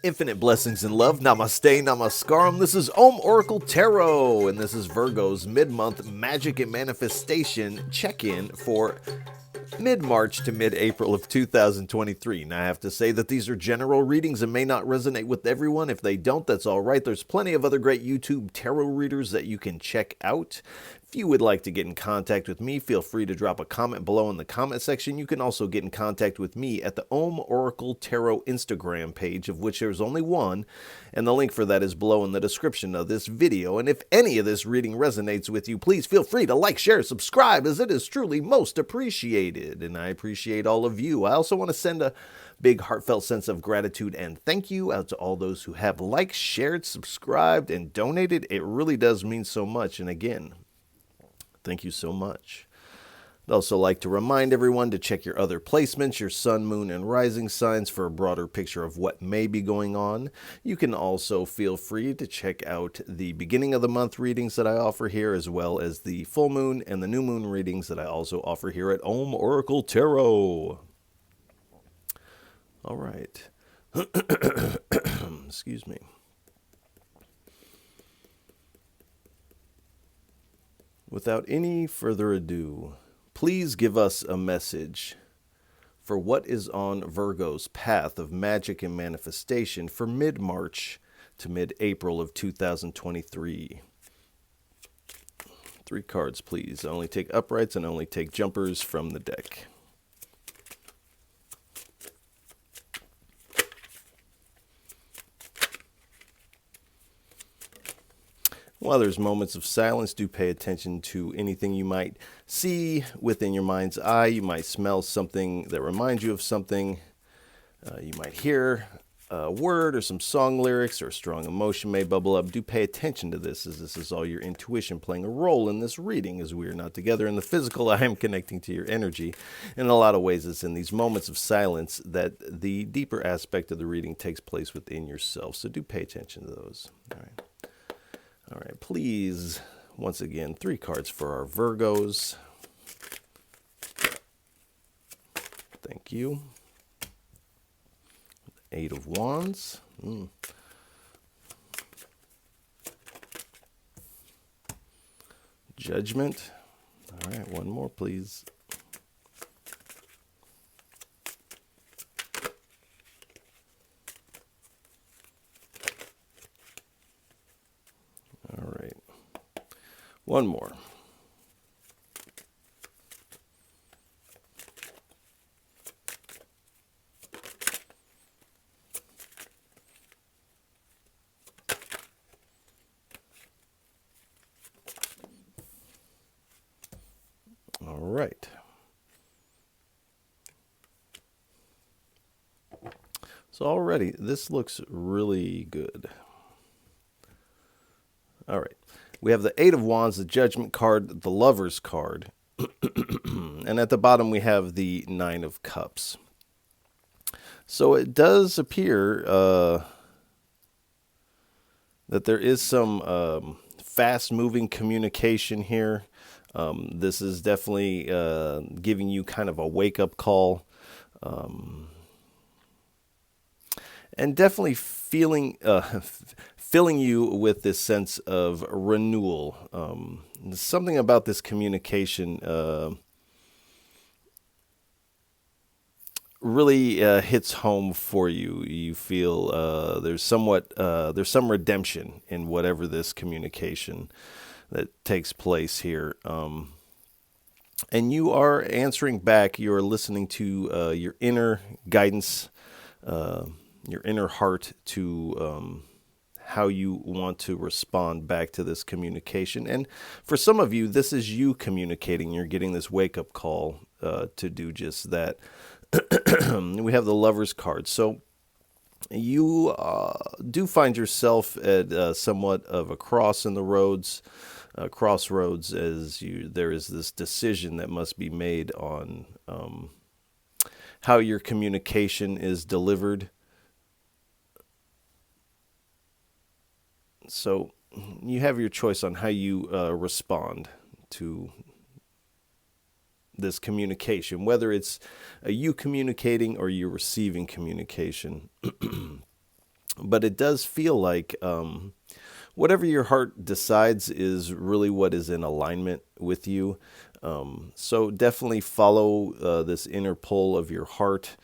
Infinite blessings and love. Namaste, namaskaram. This is Oracle Tarot, and this is Virgo's mid-month Magic and Manifestation check-in for mid-March to mid-April of 2023. Now, I have to say that these are general readings and may not resonate with everyone. If they don't, that's all right. There's plenty of other great YouTube tarot readers that you can check out. If you would like to get in contact with me, feel free to drop a comment below in the comment section. You can also get in contact with me at the Oracle Tarot Instagram page, of which there's only one, and the link for that is below in the description of this video. And if any of this reading resonates with you, please feel free to like, share, subscribe, as it is truly most appreciated, and I appreciate all of you. I also want to send a big heartfelt sense of gratitude and thank you out to all those who have liked, shared, subscribed, and donated. It really does mean so much, and again, thank you so much. I'd also like to remind everyone to check your other placements, your sun, moon, and rising signs for a broader picture of what may be going on. You can also feel free to check out the beginning of the month readings that I offer here, as well as the full moon and the new moon readings that I also offer here at Oracle Tarot. All right. Excuse me. Without any further ado, please give us a message for what is on Virgo's path of magic and manifestation for mid-March to mid-April of 2023. 3 cards, please. I only take uprights and only take jumpers from the deck. While there's moments of silence, do pay attention to anything you might see within your mind's eye. You might smell something that reminds you of something. You might hear a word or some song lyrics, or a strong emotion may bubble up. Do pay attention to this, as this is all your intuition playing a role in this reading. As we are not together in the physical, I am connecting to your energy. In a lot of ways, it's in these moments of silence that the deeper aspect of the reading takes place within yourself. So do pay attention to those. All right. All right, please, once again, 3 cards for our Virgos. Thank you. 8 of Wands. Judgment. All right, one more, please. All right. One more. All right. So already, this looks really good. All right. We have the 8 of Wands, the Judgment card, the Lover's card. And at the bottom, we have the 9 of Cups. So it does appear that there is some fast-moving communication here. This is definitely giving you kind of a wake-up call. And definitely filling you with this sense of renewal. Something about this communication really hits home for you. You feel there's some redemption in whatever this communication that takes place here. And you are answering back. You are listening to your inner guidance, your inner heart, to how you want to respond back to this communication. And for some of you, this is you communicating. You're getting this wake-up call to do just that. We have the Lover's card. So you do find yourself at somewhat of a crossroads, as there is this decision that must be made on how your communication is delivered. So you have your choice on how you respond to this communication, whether it's you communicating or you receiving communication. But it does feel like whatever your heart decides is really what is in alignment with you. So definitely follow this inner pull of your heart,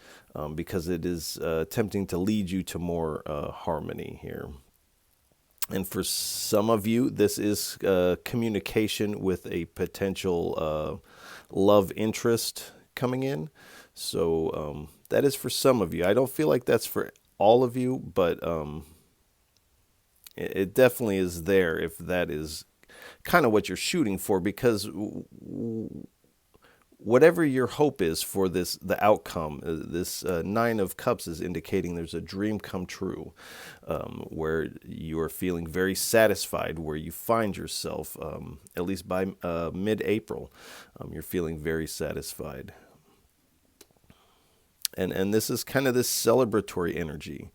because it is attempting to lead you to more harmony here. And for some of you, this is communication with a potential love interest coming in. So that is for some of you. I don't feel like that's for all of you, but it definitely is there if that is kind of what you're shooting for, because whatever your hope is for this, the outcome, this Nine of Cups is indicating there's a dream come true, where you are feeling very satisfied, where you find yourself, at least by mid-April, you're feeling very satisfied. And this is kind of this celebratory energy,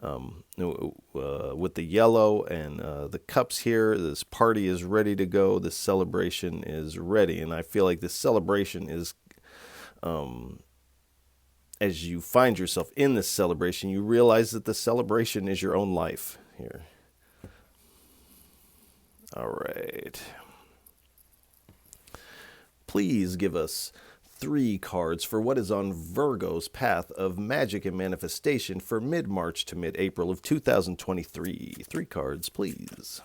with the yellow and the cups here. This party is ready to go. This celebration is ready. And I feel like this celebration is, as you find yourself in this celebration, you realize that the celebration is your own life here. All right. Please give us 3 cards for what is on Virgo's path of magic and manifestation for mid-March to mid-April of 2023. 3 cards, please.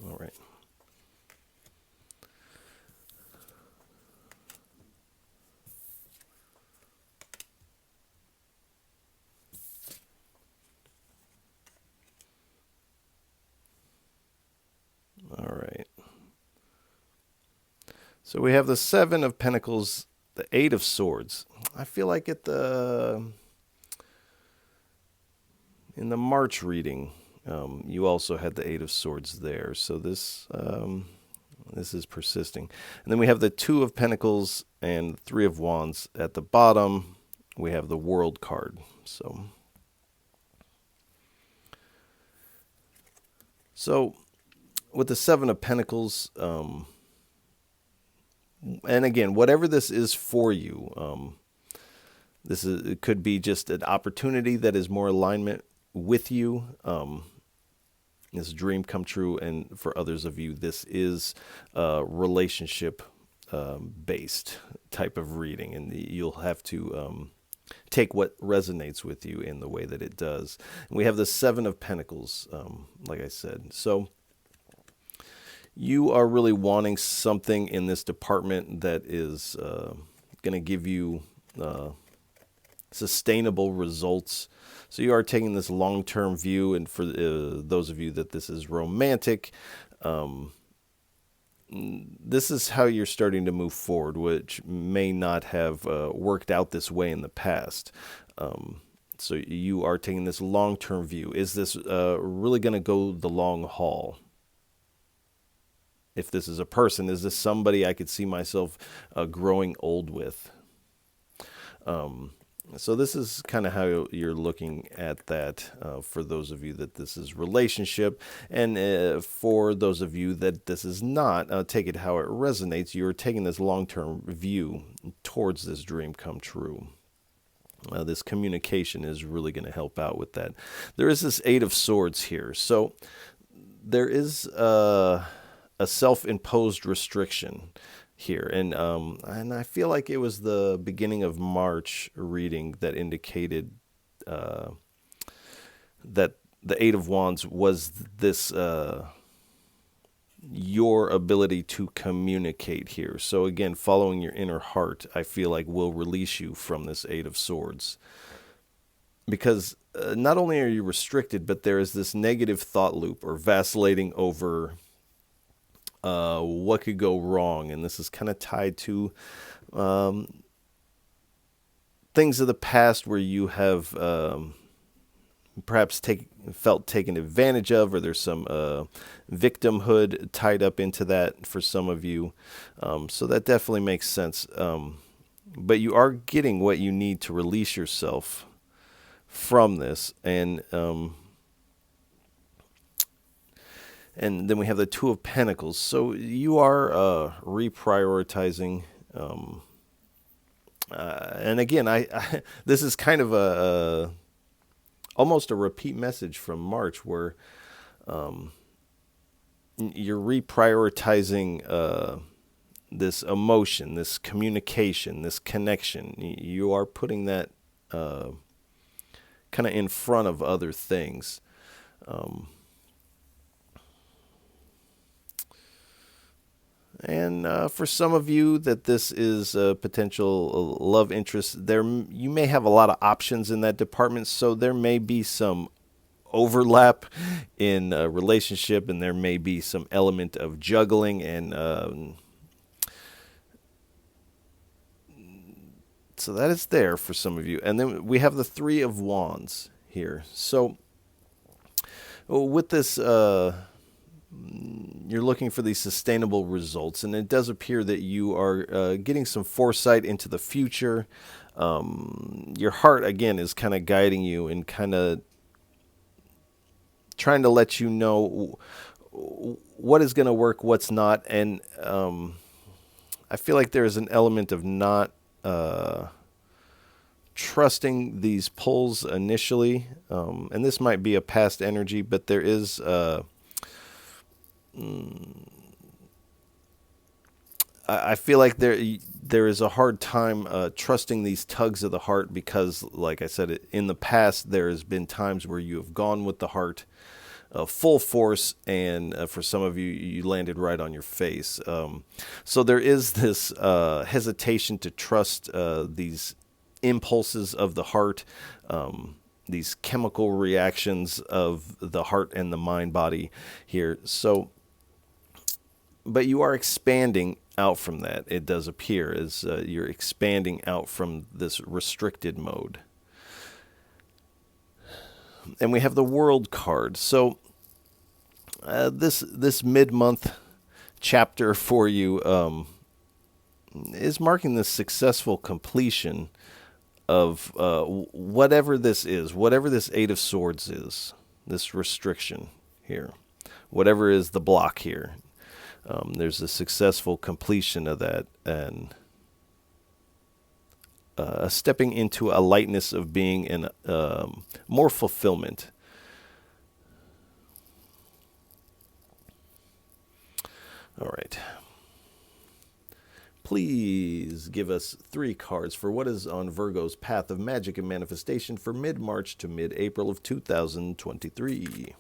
All right. All right. So we have the 7 of Pentacles, the 8 of Swords. I feel like in the March reading, you also had the 8 of Swords there. So this is persisting. And then we have the 2 of Pentacles and 3 of Wands. At the bottom, we have the World card. So with the 7 of Pentacles, and again, whatever this is for you, it could be just an opportunity that is more alignment with you. This dream come true, and for others of you, this is relationship based type of reading, and you'll have to take what resonates with you in the way that it does. And we have the 7 of Pentacles, like I said. So you are really wanting something in this department that is going to give you sustainable results. So you are taking this long-term view, and for those of you that this is romantic, this is how you're starting to move forward, which may not have worked out this way in the past. So you are taking this long-term view. Is this really going to go the long haul? If this is a person, is this somebody I could see myself growing old with? So this is kind of how you're looking at that for those of you that this is relationship. And for those of you that this is not, take it how it resonates. You're taking this long-term view towards this dream come true. This communication is really going to help out with that. There is this 8 of Swords here. So there is a self-imposed restriction here, and I feel like it was the beginning of March reading that indicated that the 8 of Wands was this your ability to communicate here. So again, following your inner heart, I feel like will release you from this 8 of Swords, because not only are you restricted, but there is this negative thought loop or vacillating over what could go wrong. And this is kind of tied to things of the past where you have perhaps felt taken advantage of, or there's some victimhood tied up into that for some of you. So that definitely makes sense. But you are getting what you need to release yourself from this. And And then we have the Two of Pentacles. So you are reprioritizing. And again, I this is kind of a almost a repeat message from March, where you're reprioritizing this emotion, this communication, this connection. You are putting that kind of in front of other things. And for some of you that this is a potential love interest, there you may have a lot of options in that department, so there may be some overlap in a relationship, and there may be some element of juggling, and so that is there for some of you. And then we have the Three of Wands here. So with this, you're looking for these sustainable results, and it does appear that you are getting some foresight into the future. Your heart, again, is kind of guiding you and kind of trying to let you know what is going to work, what's not. And I feel like there is an element of not trusting these pulls initially. And this might be a past energy, but there is... I feel like there is a hard time trusting these tugs of the heart, because, like I said, in the past there has been times where you have gone with the heart full force, and for some of you, you landed right on your face. So there is this hesitation to trust these impulses of the heart, these chemical reactions of the heart and the mind body here. So, but you are expanding out from that. It does appear as you're expanding out from this restricted mode. And we have the World card. So this mid-month chapter for you is marking the successful completion of whatever this is, whatever this Eight of Swords is, this restriction here, whatever is the block here. There's a successful completion of that, and stepping into a lightness of being and more fulfillment. All right. Please give us 3 cards for what is on Virgo's path of magic and manifestation for mid-March to mid-April of 2023.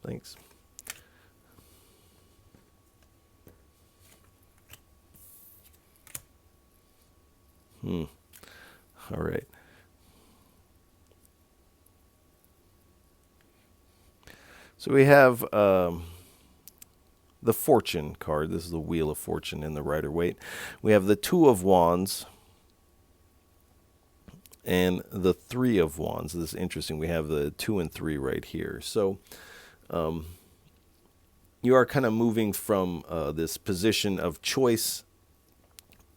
Thanks. All right. So we have the Fortune card. This is the Wheel of Fortune in the Rider-Waite. We have the Two of Wands and the Three of Wands. This is interesting. We have the 2 and 3 right here. So you are kind of moving from this position of choice,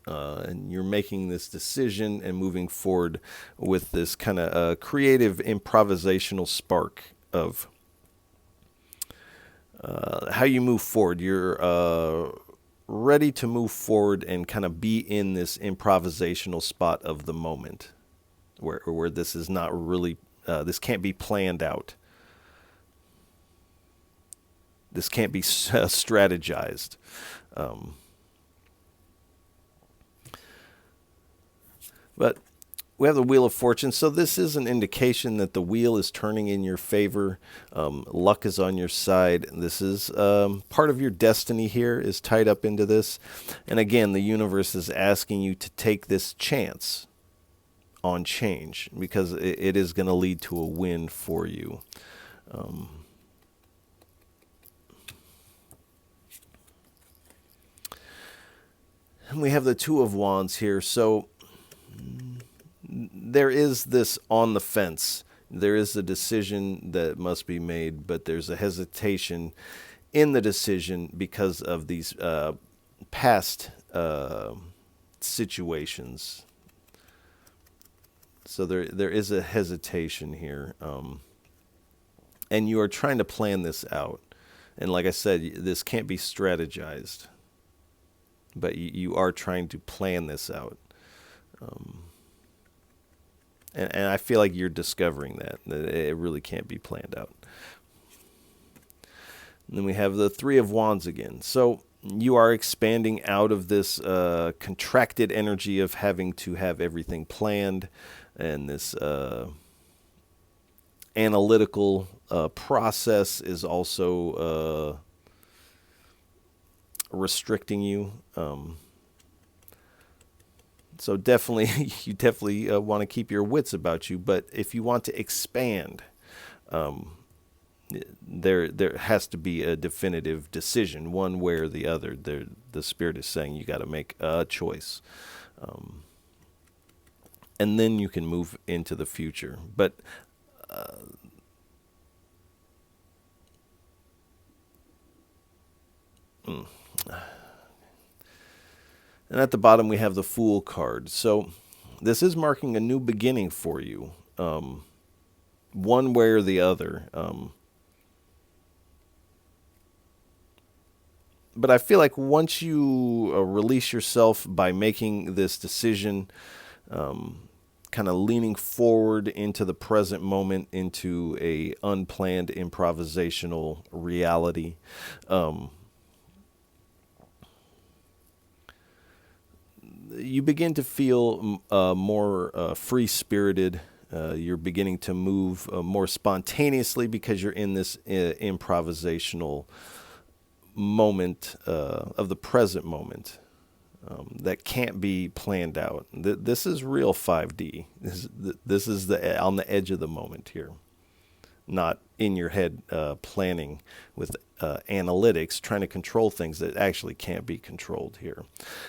and you're making this decision and moving forward with this kind of creative improvisational spark of how you move forward. You're ready to move forward and kind of be in this improvisational spot of the moment, where this is not really, this can't be planned out. This can't be strategized. But we have the Wheel of Fortune. So this is an indication that the wheel is turning in your favor. Luck is on your side. This is part of your destiny here is tied up into this. And again, the universe is asking you to take this chance on change, because it is going to lead to a win for you. And we have the Two of Wands here. So there is this on the fence. There is a decision that must be made, but there's a hesitation in the decision because of these past situations. So there is a hesitation here. and you are trying to plan this out. And like I said, this can't be strategized, but you are trying to plan this out. And I feel like you're discovering that it really can't be planned out. And then we have the Three of Wands again. So you are expanding out of this contracted energy of having to have everything planned, and this analytical process is also restricting you. So definitely, you definitely want to keep your wits about you. But if you want to expand, there has to be a definitive decision, one way or the other. The Spirit is saying you got to make a choice, and then you can move into the future. But and at the bottom we have the Fool card. So this is marking a new beginning for you, one way or the other. But I feel like once you release yourself by making this decision, kind of leaning forward into the present moment, into a unplanned improvisational reality, you begin to feel more free-spirited. You're beginning to move more spontaneously because you're in this improvisational moment of the present moment that can't be planned out. This is real 5D. This is on the edge of the moment here, not in your head planning with analytics, trying to control things that actually can't be controlled here.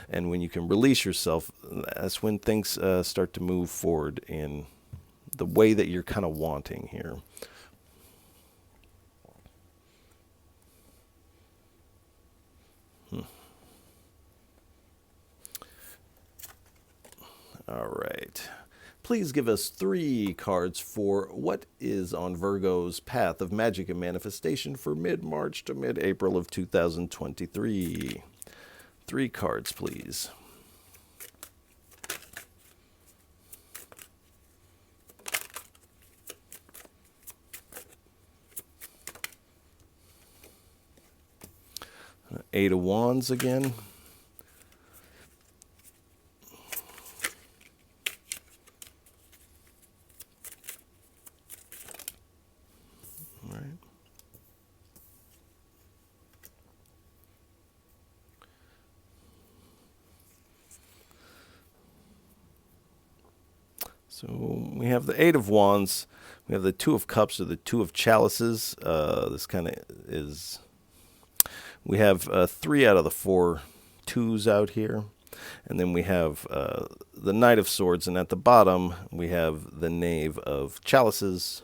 And when you can release yourself, that's when things start to move forward in the way that you're kind of wanting here. All right. Please give us 3 cards for what is on Virgo's path of magic and manifestation for mid-March to mid-April of 2023. 3 cards, please. Eight of Wands again. So we have the Eight of Wands, we have the Two of Cups or the Two of Chalices. This kind of is, we have 3 out of the 4 twos out here. And then we have the Knight of Swords, and at the bottom we have the Knave of Chalices,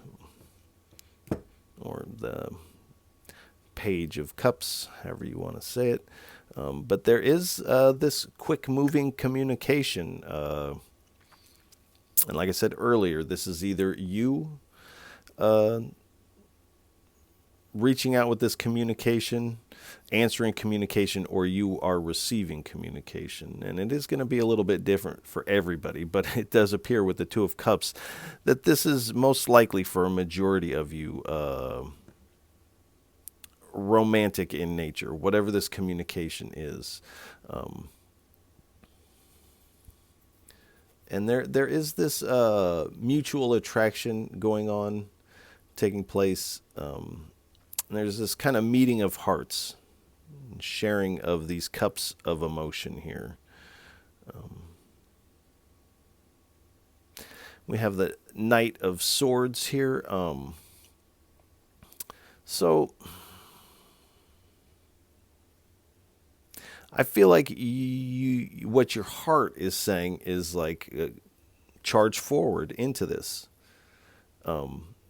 or the Page of Cups, however you want to say it. But there is this quick-moving communication. And like I said earlier, this is either you reaching out with this communication, answering communication, or you are receiving communication. And it is going to be a little bit different for everybody, but it does appear with the Two of Cups that this is most likely for a majority of you romantic in nature, whatever this communication is. And there is this mutual attraction going on, taking place. There's this kind of meeting of hearts, sharing of these cups of emotion here. We have the Knight of Swords here. So I feel like what your heart is saying is like charge forward into this.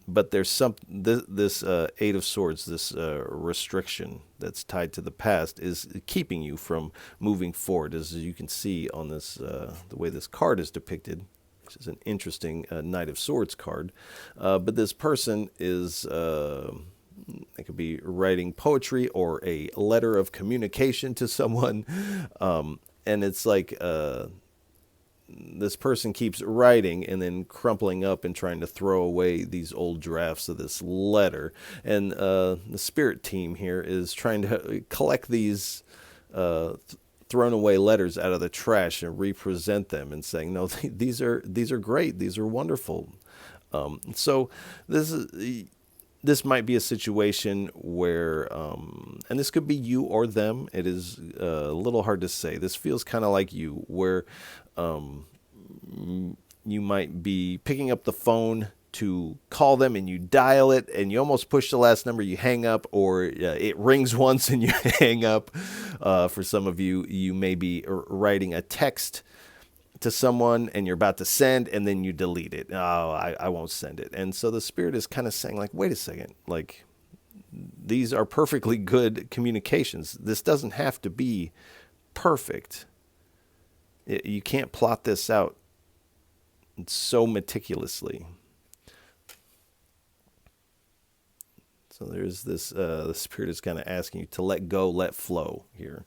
But there's this Eight of Swords, this restriction that's tied to the past is keeping you from moving forward. As you can see on this, the way this card is depicted, which is an interesting Knight of Swords card. But this person is, they could be writing poetry or a letter of communication to someone. And it's like this person keeps writing and then crumpling up and trying to throw away these old drafts of this letter. And the spirit team here is trying to collect these thrown away letters out of the trash and represent them and saying, no, these are great. These are wonderful. So this might be a situation where, and this could be you or them. It is a little hard to say. This feels kind of like you, where you might be picking up the phone to call them and you dial it and you almost push the last number, you hang up, or it rings once and you hang up. For some of you, you may be writing a text to someone and you're about to send and then you delete it. Oh, I won't send it. And so the spirit is kind of saying, like, wait a second, like, these are perfectly good communications. This doesn't have to be perfect. You can't plot this out so meticulously. So there's this, the spirit is kind of asking you to let go, let flow here.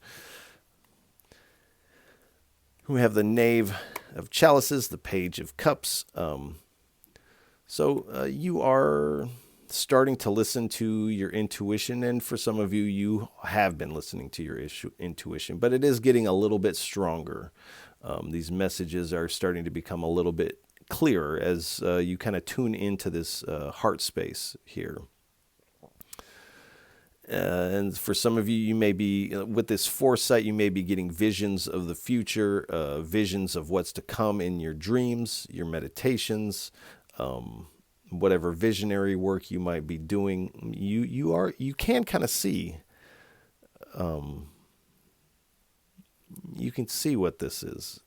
We have the Knave of Chalices, the Page of Cups. So you are starting to listen to your intuition, and for some of you, you have been listening to your intuition, but it is getting a little bit stronger. These messages are starting to become a little bit clearer as you kind of tune into this heart space here. And for some of you, you may be, with this foresight, you may be getting visions of the future, visions of what's to come in your dreams, your meditations, whatever visionary work you might be doing. You can kind of see, you can see what this is.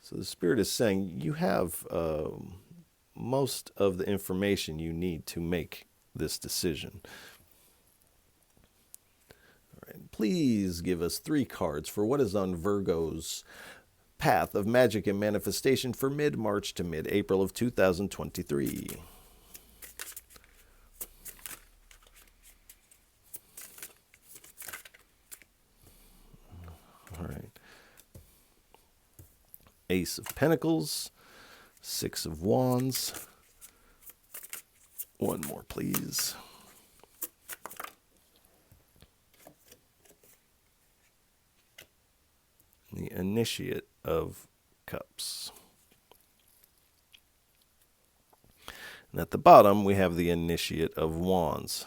So the spirit is saying you have most of the information you need to make this decision. All right, please give us 3 cards for what is on Virgo's path of magic and manifestation for mid-March to mid-April of 2023. All right. Ace of Pentacles, 6 of Wands. One more, please. The Initiate of Cups. And at the bottom, we have the Initiate of Wands.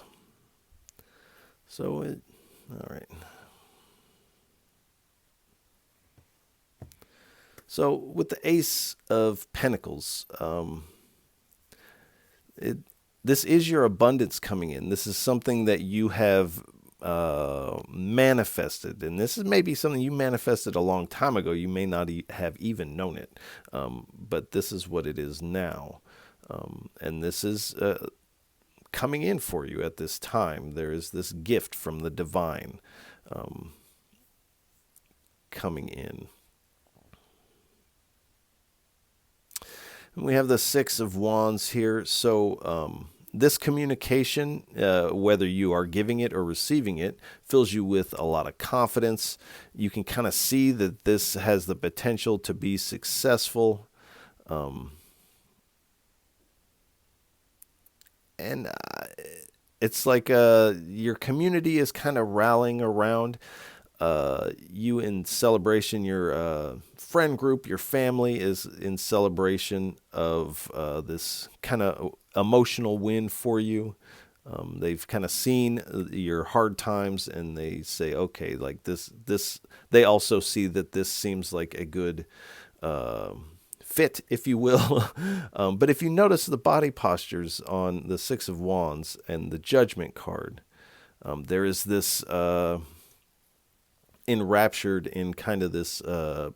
So, all right. So, with the Ace of Pentacles, this is your abundance coming in. This is something that you have manifested. And this is maybe something you manifested a long time ago. You may not have even known it. But this is what it is now. And this is coming in for you at this time. There is this gift from the divine coming in. And we have the 6 of Wands here. So this communication, whether you are giving it or receiving it, fills you with a lot of confidence. You can kind of see that this has the potential to be successful. And it's like your community is kind of rallying around you in celebration. Your friend group, your family is in celebration of this kind of emotional win for you. They've kind of seen your hard times and they say, okay, like this, they also see that this seems like a good fit, if you will. But if you notice the body postures on the 6 of Wands and the Judgment card, there is this enraptured in kind of this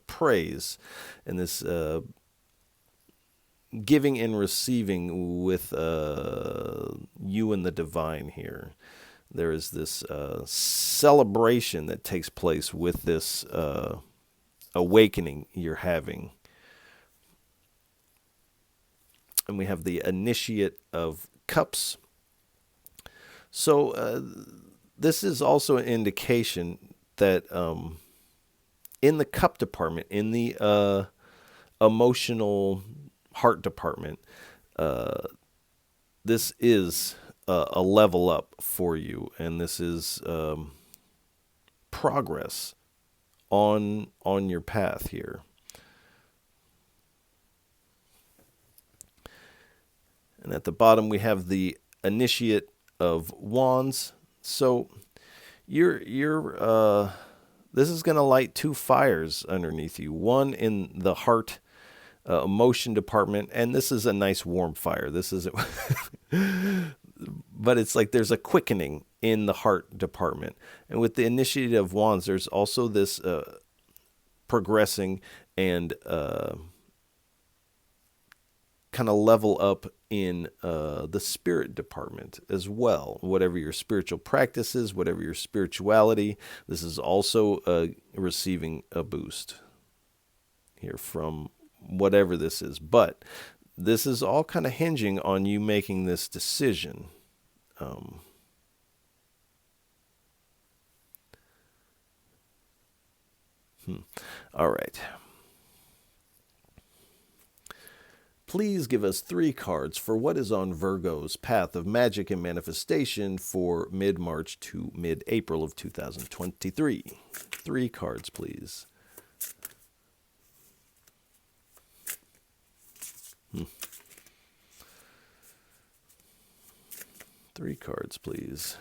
praise and this giving and receiving with you and the divine here. There is this celebration that takes place with this awakening you're having And we have the Initiate of Cups. So this is also an indication that in the cup department, in the emotional heart department, this is a level up for you, and this is progress on your path here. And at the bottom we have the Initiate of Wands. So this is going to light two fires underneath you. One in the heart emotion department, and this is a nice warm fire. This isn't, but it's like there's a quickening in the heart department. And with the Initiate of Wands, there's also this progressing and kind of level up in the spirit department as well. Whatever your spiritual practice is, whatever your spirituality, this is also receiving a boost here from whatever this is. But this is all kind of hinging on you making this decision. All right. Please give us 3 cards for what is on Virgo's path of magic and manifestation for mid-March to mid-April of 2023. 3 cards, please. 3 cards, please.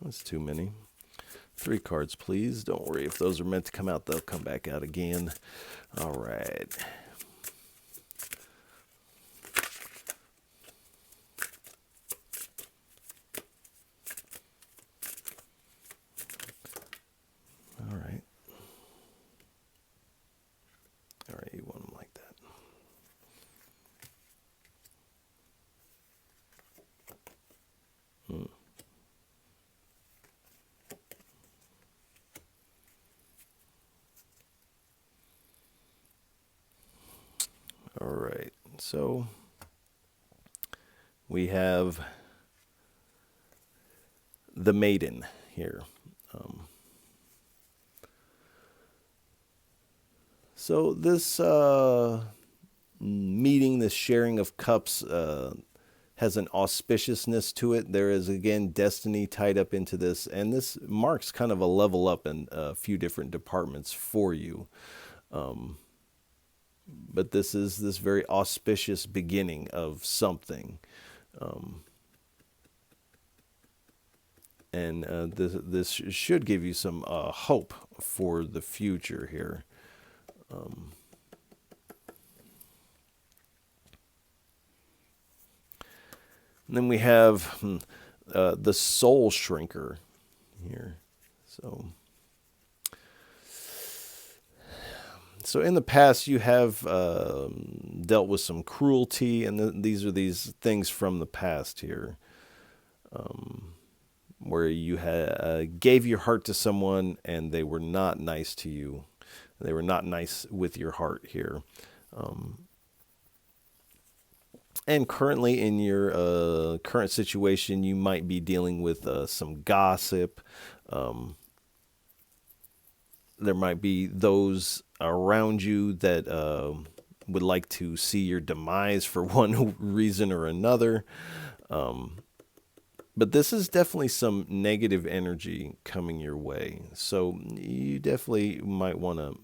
That's too many. 3 cards, please. Don't worry. If those are meant to come out, they'll come back out again. All right. All right. All right, you want them like that. All right, so we have the Maiden here. So this meeting, this sharing of cups has an auspiciousness to it. There is, again, destiny tied up into this, and this marks kind of a level up in a few different departments for you. But this is this very auspicious beginning of something. And this should give you some hope for the future here. And then we have the Soul Shrinker here. So in the past, you have dealt with some cruelty, and these are these things from the past here, where you gave your heart to someone, and they were not nice to you. They were not nice with your heart here. And currently in your current situation, you might be dealing with some gossip. There might be those around you that would like to see your demise for one reason or another. But this is definitely some negative energy coming your way. So you definitely might want to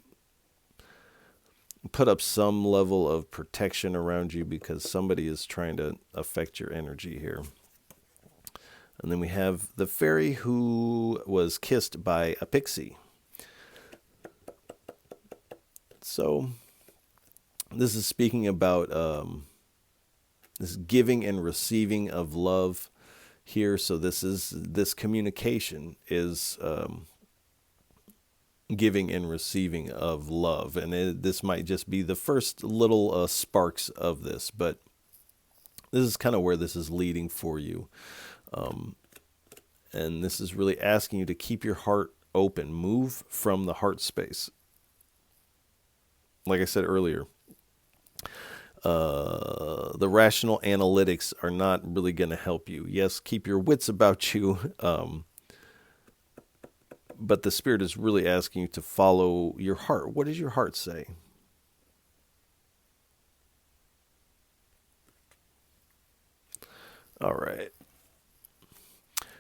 put up some level of protection around you, because somebody is trying to affect your energy here. And then we have the fairy who was kissed by a pixie. So this is speaking about this giving and receiving of love here. So this communication is giving and receiving of love, and this might just be the first little sparks of this, but this is kind of where this is leading for you. And this is really asking you to keep your heart open, move from the heart space. Like I said earlier, the rational analytics are not really going to help you. Yes, keep your wits about you, but the Spirit is really asking you to follow your heart. What does your heart say? All right.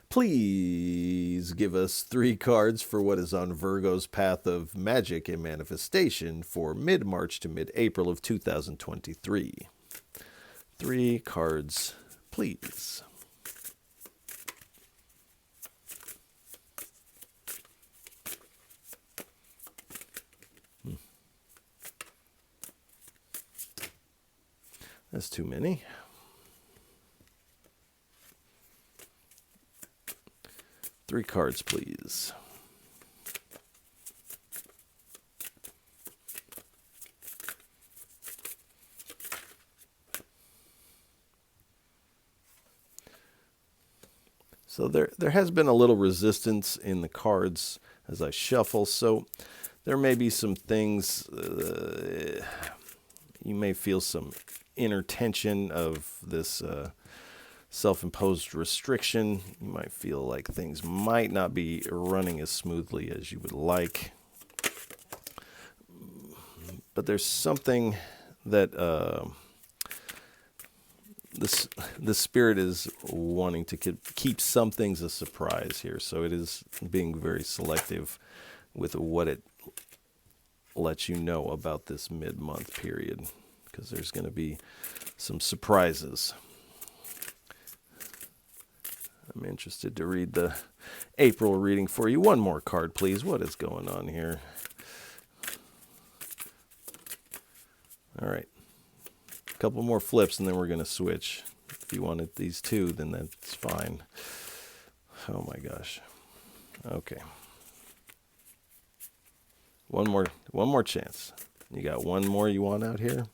Please give us 3 cards for what is on Virgo's path of magic and manifestation for mid-March to mid-April of 2023. 3 cards, please. That's too many. Three cards, please. So there has been a little resistance in the cards as I shuffle. So there may be some things, you may feel some inner tension of this self-imposed restriction. You might feel like things might not be running as smoothly as you would like. But there's something that the Spirit is wanting to keep some things a surprise here. So it is being very selective with what it lets you know about this mid-month period, because there's going to be some surprises. I'm interested to read the April reading for you. One more card, please. What is going on here? All right. A couple more flips, and then we're going to switch. If you wanted these 2, then that's fine. Oh, my gosh. Okay. One more chance. You got one more you want out here?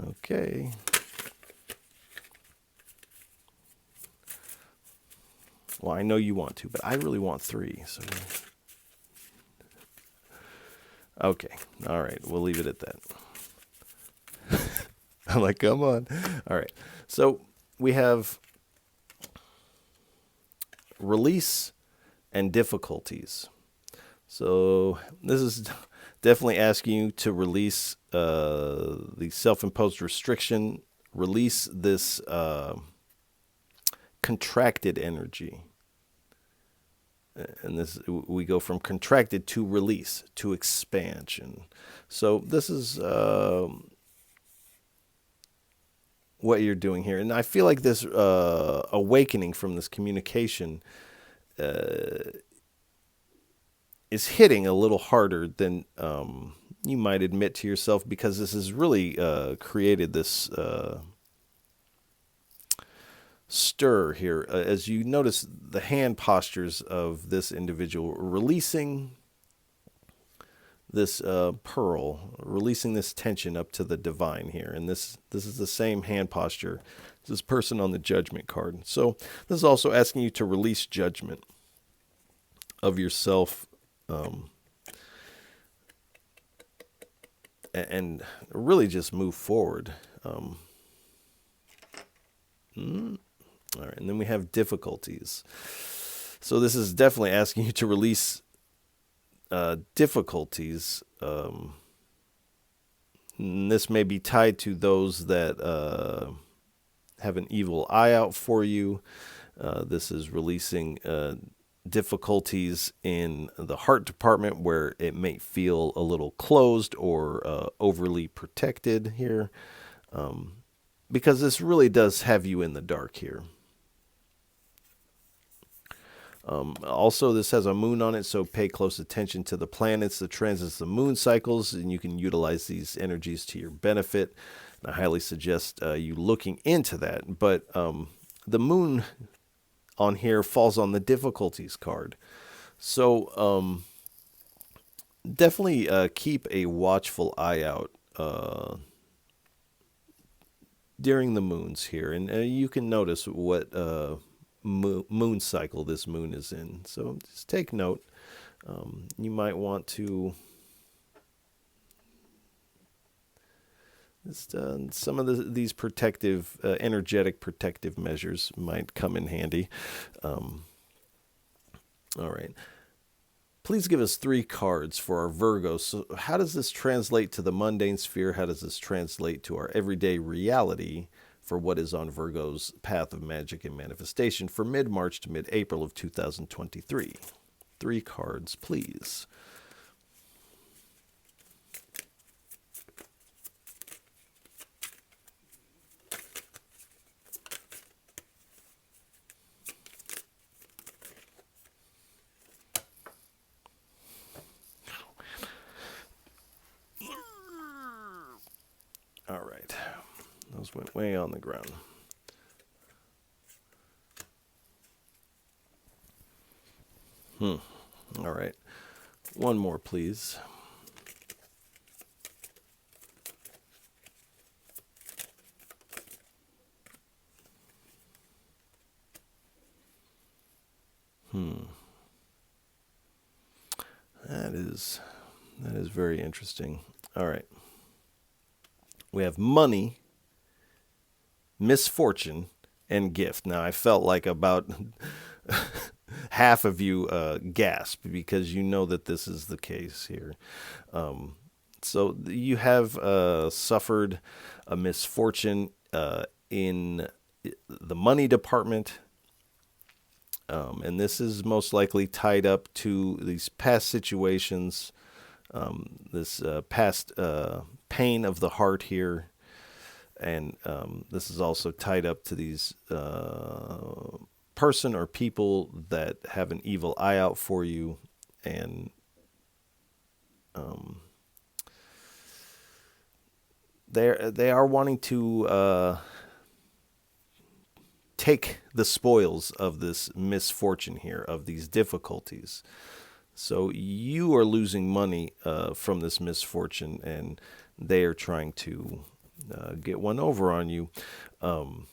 Okay. Well, I know you want to, but I really want 3. So, okay. All right. We'll leave it at that. I'm like, come on. All right. So we have release and difficulties. So this is definitely asking you to release the self-imposed restriction, release this contracted energy. And this, we go from contracted to release to expansion. So this is what you're doing here. And I feel like this awakening from this communication is hitting a little harder than you might admit to yourself, because this has really created this stir here. As you notice the hand postures of this individual, releasing this pearl, releasing this tension up to the divine here. And this is the same hand posture as this person on the judgment card. So this is also asking you to release judgment of yourself, and really just move forward. All right, and then we have difficulties. So this is definitely asking you to release difficulties. This may be tied to those that have an evil eye out for you. This is releasing difficulties in the heart department, where it may feel a little closed or overly protected here, because this really does have you in the dark here. Also, this has a moon on it, so pay close attention to the planets, the transits, the moon cycles, and you can utilize these energies to your benefit. And I highly suggest you looking into that. But the moon on here falls on the difficulties card. So definitely keep a watchful eye out during the moons here. And you can notice what moon cycle this moon is in. So just take note You might want to just, some of these protective, energetic protective measures might come in handy. All right. Please give us 3 cards for our Virgos. So how does this translate to the mundane sphere? How does this translate to our everyday reality for what is on Virgo's path of magic and manifestation for mid-March to mid-April of 2023? 3 cards, please. All right. Those went way on the ground. All right. One more, please. That is very interesting. All right. We have money, misfortune, and gift. Now, I felt like about half of you gasped because you know that this is the case here. So you have suffered a misfortune in the money department. And this is most likely tied up to these past situations, this past pain of the heart here. And this is also tied up to these person or people that have an evil eye out for you. And they are wanting to take the spoils of this misfortune here, of these difficulties. So you are losing money from this misfortune, and they are trying to get one over on you. And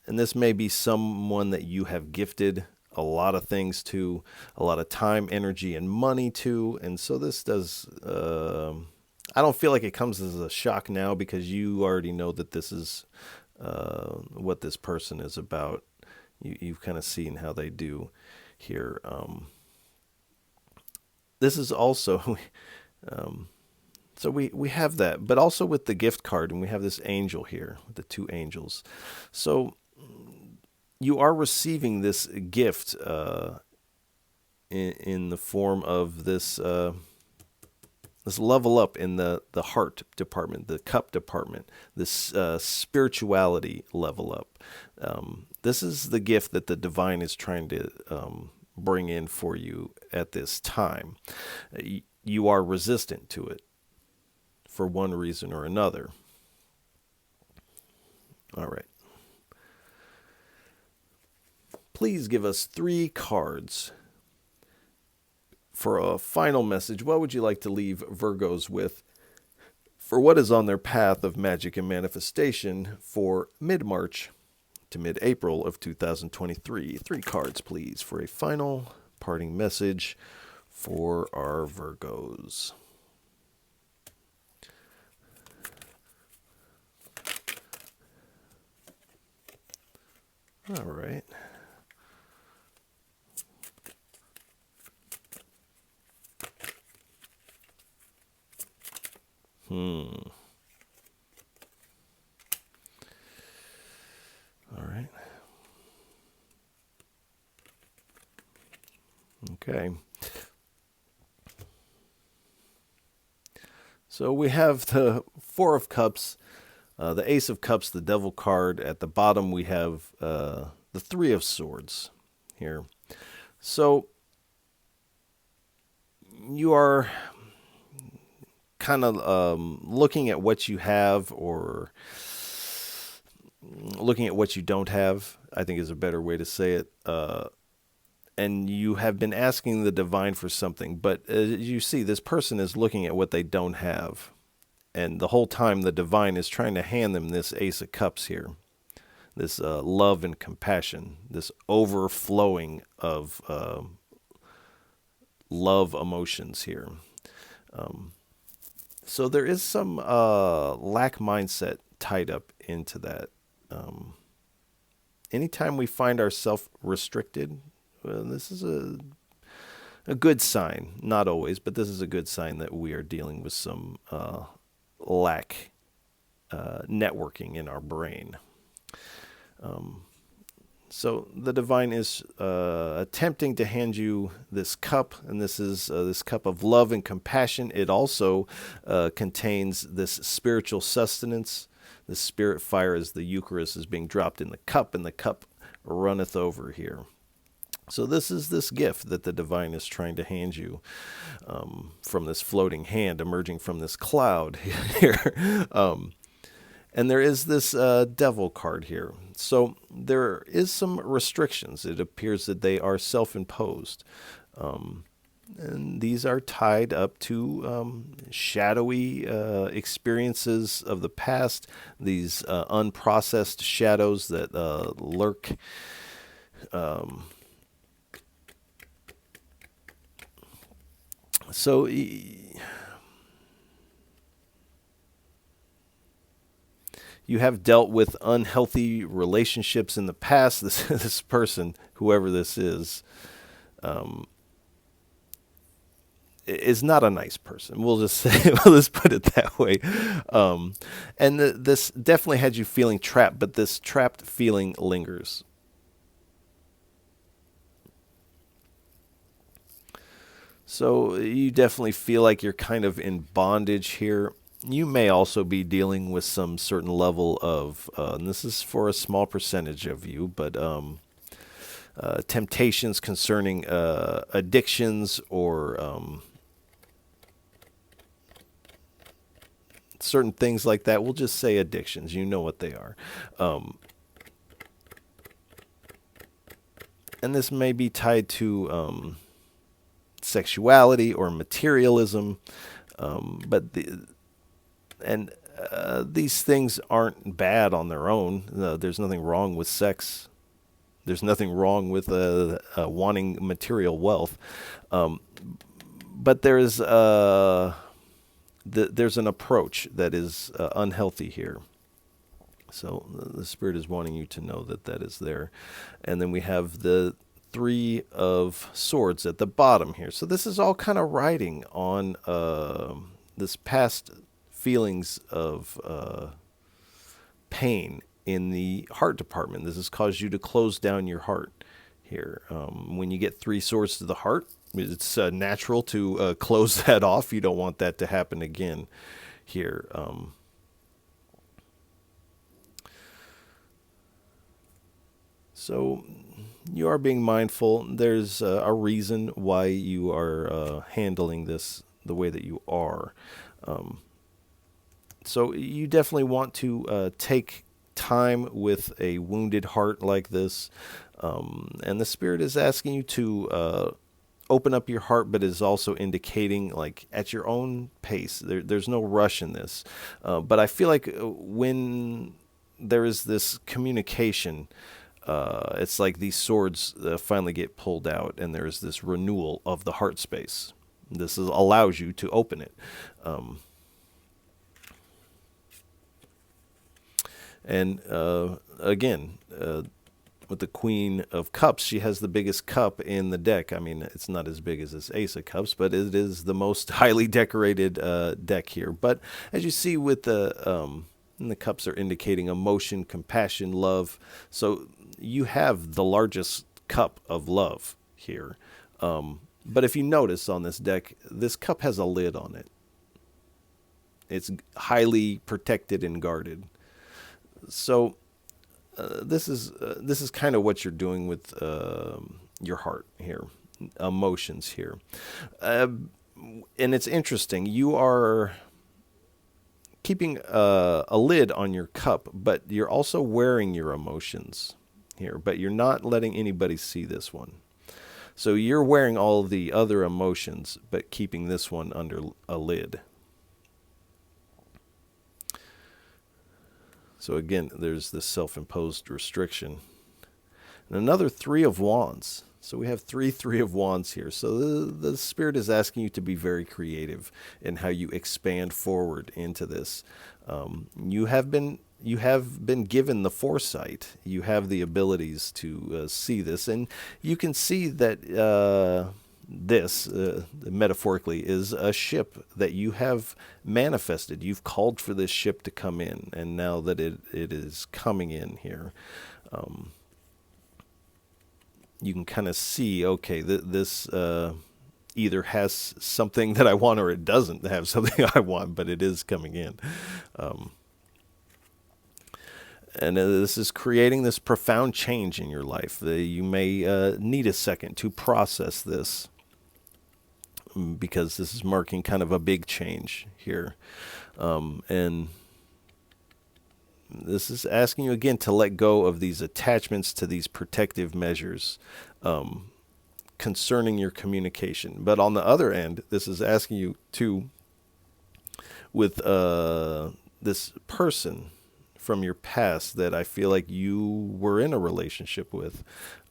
this may be someone that you have gifted a lot of things to, a lot of time, energy, and money to. And so this does, I don't feel like it comes as a shock now because you already know that this is what this person is about. You've kind of seen how they do here. This is also, so we have that, but also with the gift card, and we have this angel here, the 2 angels. So you are receiving this gift in the form of this this level up in the heart department, the cup department, this spirituality level up. This is the gift that the divine is trying to bring in for you at this time. You are resistant to it for one reason or another. All right. Please give us 3 cards for a final message. What would you like to leave Virgos with for what is on their path of magic and manifestation for mid-March to mid-April of 2023? 3 cards, please, for a final parting message for our Virgos. All right. All right. Okay. So we have the 4 of Cups, the Ace of Cups, the Devil card. At the bottom, we have the 3 of Swords here. So you are kind of looking at what you have, or looking at what you don't have, I think is a better way to say it. And you have been asking the divine for something, but as you see, this person is looking at what they don't have. And the whole time, the divine is trying to hand them this Ace of Cups here, this love and compassion, this overflowing of love emotions here. So there is some lack mindset tied up into that. Anytime we find ourselves restricted, well, this is a good sign. Not always, but this is a good sign that we are dealing with some lack networking in our brain. So the divine is attempting to hand you this cup, and this is this cup of love and compassion. It also contains this spiritual sustenance. The spirit fire as the Eucharist is being dropped in the cup, and the cup runneth over here. So this is this gift that the divine is trying to hand you from this floating hand emerging from this cloud here. And there is this devil card here. So there is some restrictions. It appears that they are self-imposed. And these are tied up to shadowy experiences of the past, these unprocessed shadows that lurk. So you have dealt with unhealthy relationships in the past. This person, whoever this is not a nice person. We'll just say, we'll just put it that way. And this definitely had you feeling trapped, but this trapped feeling lingers. So you definitely feel like you're kind of in bondage here. You may also be dealing with some certain level of, and this is for a small percentage of you, but temptations concerning addictions or certain things like that. We'll just say addictions. You know what they are. And this may be tied to sexuality or materialism, but these things aren't bad on their own. There's nothing wrong with sex. There's nothing wrong with wanting material wealth, but there's an approach that is unhealthy here. So the Spirit is wanting you to know that that is there. And then we have the Three of Swords at the bottom here. So this is all kind of riding on this past feelings of pain in the heart department. This has caused you to close down your heart here. When you get 3 swords to the heart, it's natural to close that off. You don't want that to happen again here. So you are being mindful. There's a reason why you are handling this the way that you are. So you definitely want to take time with a wounded heart like this. And the Spirit is asking you to open up your heart, but is also indicating, like, at your own pace. There's no rush in this. But I feel like when there is this communication, it's like these swords finally get pulled out, and there's this renewal of the heart space. This allows you to open it. And again, with the Queen of Cups, she has the biggest cup in the deck. I mean, it's not as big as this Ace of Cups, but it is the most highly decorated deck here. But as you see with the cups are indicating emotion, compassion, love. So you have the largest cup of love here. But if you notice on this deck, this cup has a lid on it. It's highly protected and guarded. So this is kind of what you're doing with your heart here, emotions here. And it's interesting. You are keeping a lid on your cup, but you're also wearing your emotions here, but you're not letting anybody see this one. So you're wearing all the other emotions, but keeping this one under a lid. So again, there's this self-imposed restriction. And another 3 of Wands. So we have Three of Wands here. So the Spirit is asking you to be very creative in how you expand forward into this. You have been given the foresight. You have the abilities to see this, and you can see that this, metaphorically, is a ship that you have manifested. You've called for this ship to come in, and now that it is coming in here, you can kind of see, okay, this either has something that I want or it doesn't have something I want, but it is coming in. And this is creating this profound change in your life. You may need a second to process this, because this is marking kind of a big change here. And this is asking you again to let go of these attachments to these protective measures concerning your communication. But on the other end, this is asking you to, with this person from your past that I feel like you were in a relationship with,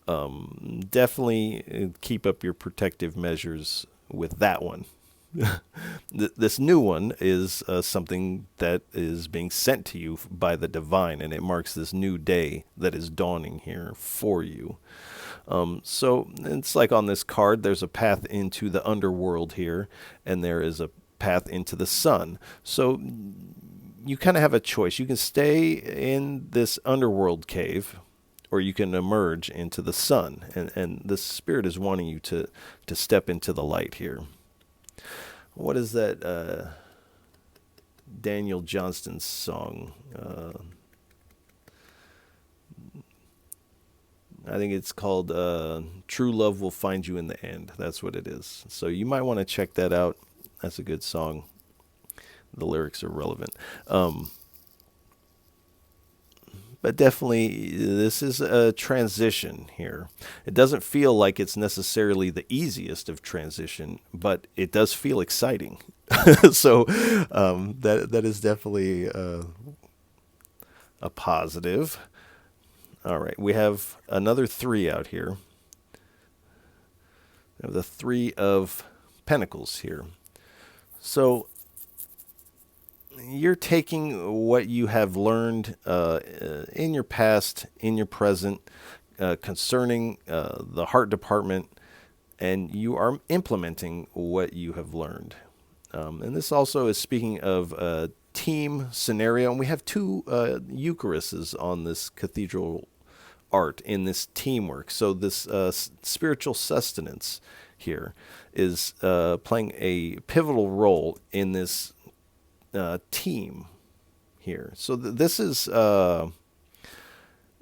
definitely keep up your protective measures with that one. This new one is something that is being sent to you by the divine, and it marks this new day that is dawning here for you. So it's like on this card, there's a path into the underworld here, and there is a path into the sun. So you kind of have a choice. You can stay in this underworld cave, or you can emerge into the sun. And the Spirit is wanting you to step into the light here. What is that Daniel Johnston song? I think it's called True Love Will Find You in the End. That's what it is. So you might want to check that out. That's a good song. The lyrics are relevant. But definitely, this is a transition here. It doesn't feel like it's necessarily the easiest of transition, but it does feel exciting. So that is definitely a positive. All right, we have another 3 out here. We have the 3 of Pentacles here. So you're taking what you have learned in your past, in your present, concerning the heart department, and you are implementing what you have learned. And this also is speaking of a team scenario, and we have 2 Eucharists on this cathedral art in this teamwork. So this spiritual sustenance here is playing a pivotal role in this team here. So this is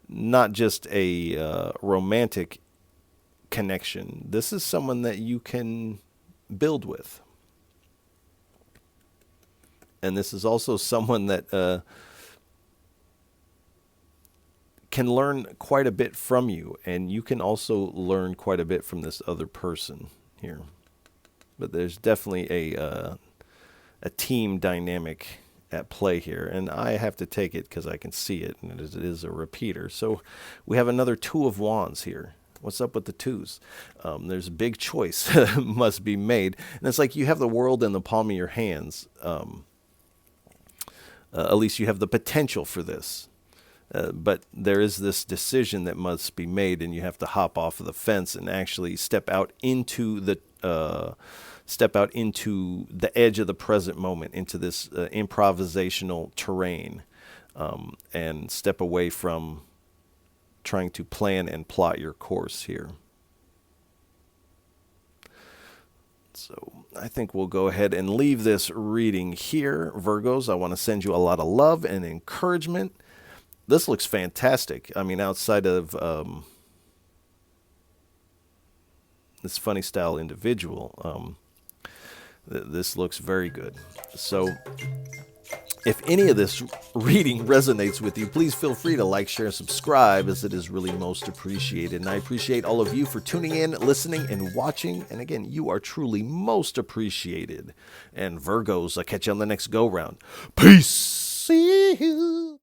not just a romantic connection. This is someone that you can build with. And this is also someone that can learn quite a bit from you, and you can also learn quite a bit from this other person here. But there's definitely a team dynamic at play here, and I have to take it because I can see it, and it is a repeater. So we have another 2 of Wands here. What's up with the 2s? There's a big choice must be made, and it's like you have the world in the palm of your hands. At least you have the potential for this. But there is this decision that must be made, and you have to hop off of the fence and actually step out into the edge of the present moment, into this improvisational terrain, and step away from trying to plan and plot your course here. So I think we'll go ahead and leave this reading here, Virgos. I want to send you a lot of love and encouragement. This looks fantastic. I mean, outside of this funny style individual, this looks very good. So if any of this reading resonates with you, please feel free to like, share, and subscribe, as it is really most appreciated. And I appreciate all of you for tuning in, listening, and watching. And again, you are truly most appreciated. And Virgos, I'll catch you on the next go-round. Peace! See you!